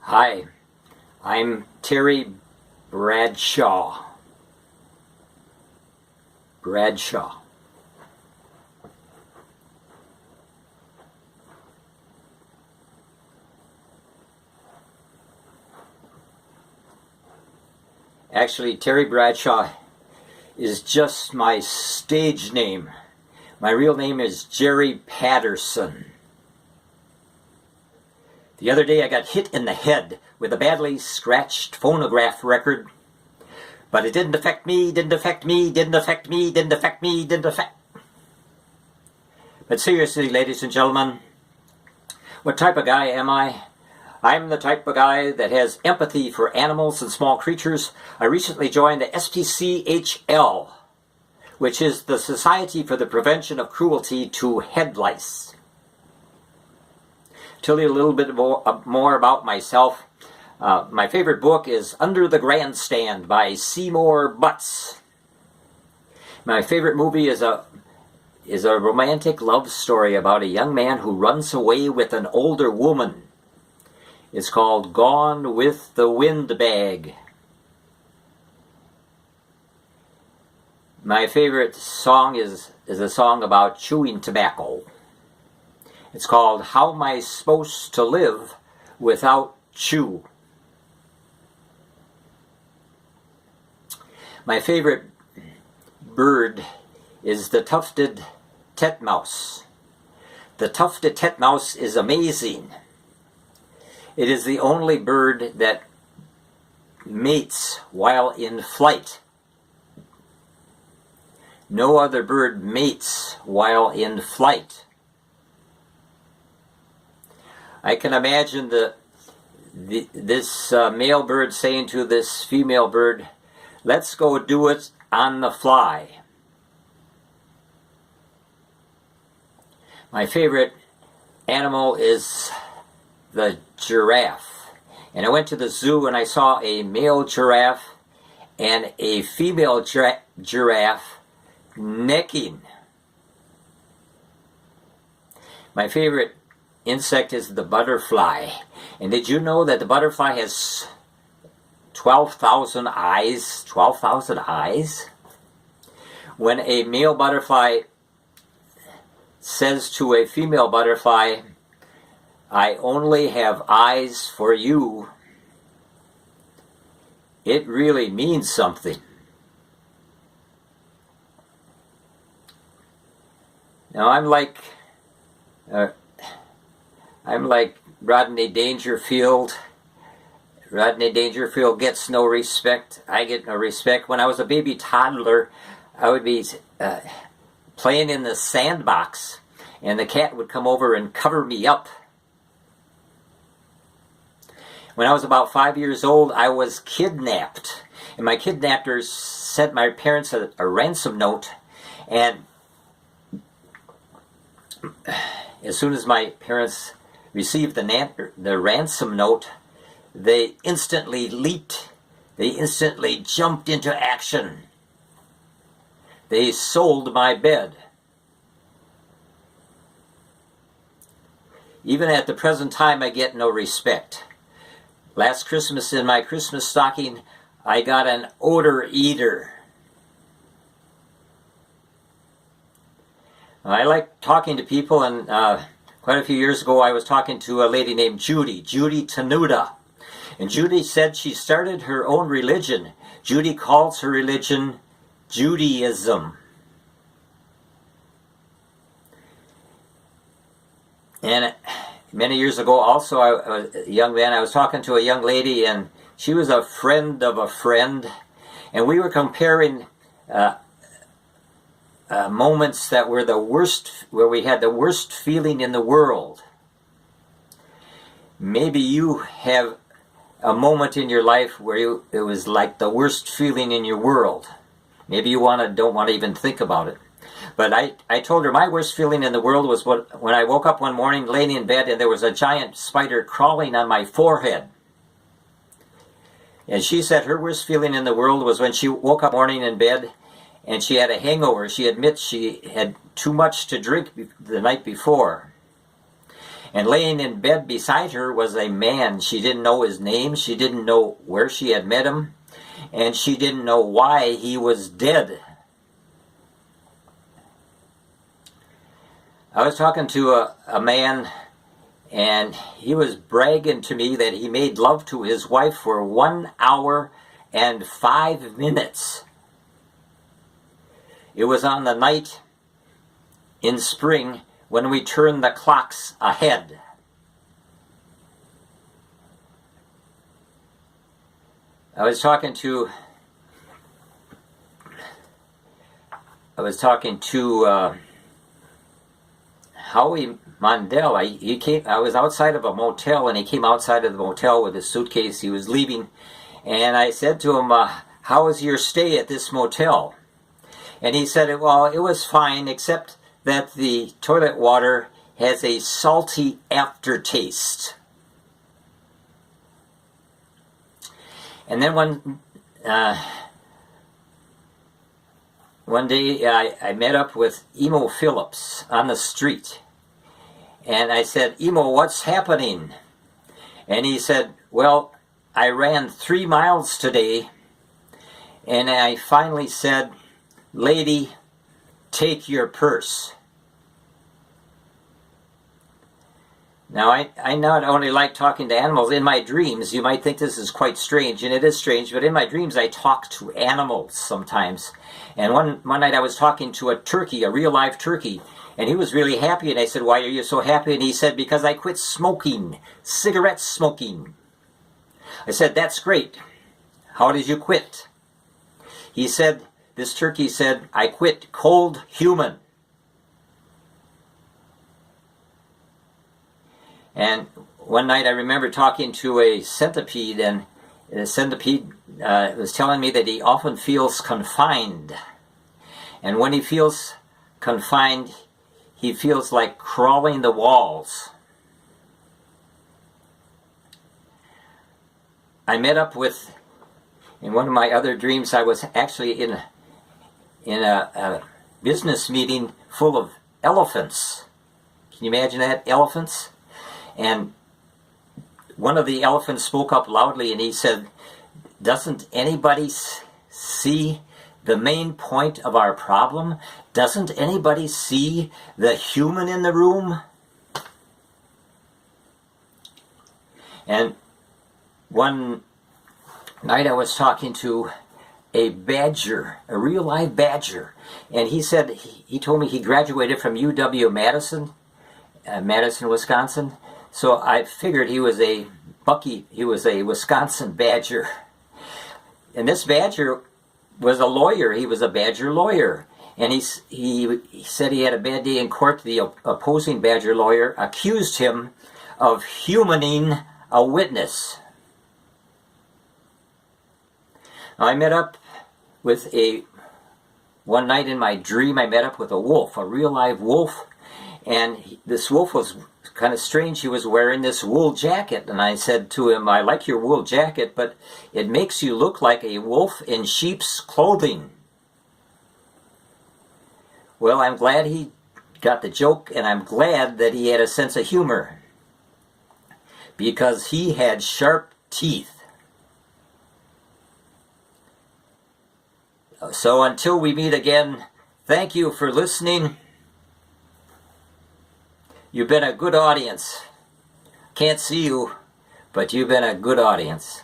Hi, I'm Terry Bradshaw. Bradshaw. Actually, Terry Bradshaw is just my stage name. My real name is Gerry Patterson. The other day I got hit in the head with a badly scratched phonograph record, but it didn't affect me, didn't affect me, didn't affect me, didn't affect me, didn't affect... But seriously, ladies and gentlemen, what type of guy am I? I'm the type of guy that has empathy for animals and small creatures. I recently joined the SPCHL, which is the Society for the Prevention of Cruelty to Head Lice. Tell you a little bit more about myself. My favorite book is Under the Grandstand by Seymour Butts. My favorite movie is a romantic love story about a young man who runs away with an older woman. It's called Gone with the Windbag. My favorite song is a song about chewing tobacco. It's called How Am I Supposed to Live Without Chew? My favorite bird is the tufted titmouse. The tufted titmouse is amazing. It is the only bird that mates while in flight. No other bird mates while in flight. I can imagine this male bird saying to this female bird, "Let's go do it on the fly." My favorite animal is the giraffe. And I went to the zoo and I saw a male giraffe and a female giraffe necking. My favorite insect is the butterfly. And did you know that the butterfly has 12,000 eyes? 12,000 eyes? When a male butterfly says to a female butterfly, "I only have eyes for you," it really means something. Now I'm like Rodney Dangerfield. Rodney Dangerfield gets no respect. I get no respect. When I was a baby toddler, I would be playing in the sandbox, and the cat would come over and cover me up. When I was about 5 years old, I was kidnapped. And my kidnappers sent my parents a ransom note. And as soon as my parents received the ransom note, they instantly leaped. They instantly jumped into action. They sold my bed. Even at the present time, I get no respect. Last Christmas in my Christmas stocking, I got an odor eater. I like talking to people, and quite a few years ago I was talking to a lady named Judy Tenuta. And Judy said she started her own religion. Judy calls her religion Judaism. And many years ago also, I was a young man, I was talking to a young lady, and she was a friend of a friend, and we were comparing moments that were the worst, where we had the worst feeling in the world. Maybe you have a moment in your life where it was like the worst feeling in your world. Maybe you don't want to even think about it. But I told her my worst feeling in the world was when I woke up one morning laying in bed and there was a giant spider crawling on my forehead. And she said her worst feeling in the world was when she woke up morning in bed and she had a hangover. She admits she had too much to drink the night before. And laying in bed beside her was a man. She didn't know his name. She didn't know where she had met him. And she didn't know why he was dead. I was talking to a man, and he was bragging to me that he made love to his wife for 1 hour and 5 minutes. It was on the night in spring when we turned the clocks ahead. I was talking to Howie Mondell. I was outside of a motel, and he came outside of the motel with his suitcase. He was leaving, and I said to him, how was your stay at this motel? And he said, well, it was fine, except that the toilet water has a salty aftertaste. And then one day I met up with Emo Phillips on the street. And I said, Emo, what's happening? And he said, well, I ran 3 miles today. And I finally said, lady, take your purse. Now, I not only like talking to animals in my dreams. You might think this is quite strange, and it is strange, but in my dreams I talk to animals sometimes. And one night I was talking to a turkey, a real live turkey, and he was really happy, and I said, why are you so happy? And he said, because I quit smoking, cigarette smoking. I said, that's great. How did you quit? He said, this turkey said, I quit cold human. And one night I remember talking to a centipede, and the centipede was telling me that he often feels confined. And when he feels confined, he feels like crawling the walls. I met up with, in one of my other dreams, I was actually in a business meeting full of elephants. Can you imagine that? Elephants? And one of the elephants spoke up loudly, and he said, doesn't anybody see the main point of our problem? Doesn't anybody see the human in the room? And one night I was talking to a badger, a real live badger, and he said, he told me he graduated from UW-Madison, Madison, Wisconsin. So I figured he was a Wisconsin badger. And this badger was a lawyer. He was a badger lawyer. And he said he had a bad day in court. The opposing badger lawyer accused him of humaning a witness. Now, I met up with one night in my dream, I met up with a wolf, a real live wolf. And this wolf was kind of strange. He was wearing this wool jacket, and I said to him, I like your wool jacket, but it makes you look like a wolf in sheep's clothing. Well, I'm glad he got the joke, and I'm glad that he had a sense of humor, because he had sharp teeth. So until we meet again, thank you for listening. You've been a good audience. Can't see you, but you've been a good audience.